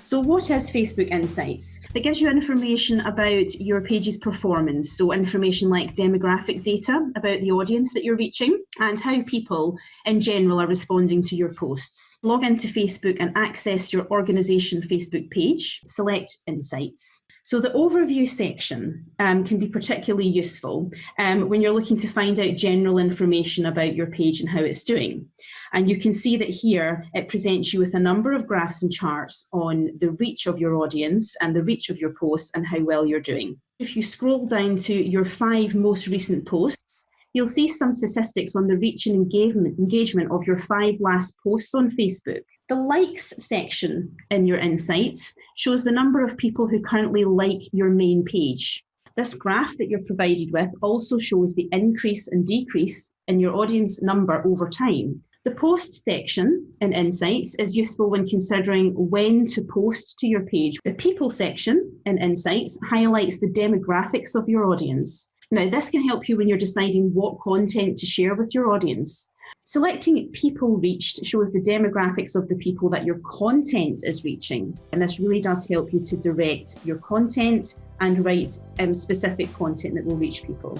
So what is Facebook Insights? It gives you information about your page's performance, so information like demographic data about the audience that you're reaching and how people in general are responding to your posts. Log into Facebook and access your organisation Facebook page, select Insights. So the overview section can be particularly useful when you're looking to find out general information about your page and how it's doing. And you can see that here it presents you with a number of graphs and charts on the reach of your audience and the reach of your posts and how well you're doing. If you scroll down to your 5 most recent posts, you'll see some statistics on the reach and engagement of your 5 last posts on Facebook. The likes section in your Insights shows the number of people who currently like your main page. This graph that you're provided with also shows the increase and decrease in your audience number over time. The post section in Insights is useful when considering when to post to your page. The people section in Insights highlights the demographics of your audience. Now, this can help you when you're deciding what content to share with your audience. Selecting people reached shows the demographics of the people that your content is reaching. And this really does help you to direct your content and write specific content that will reach people.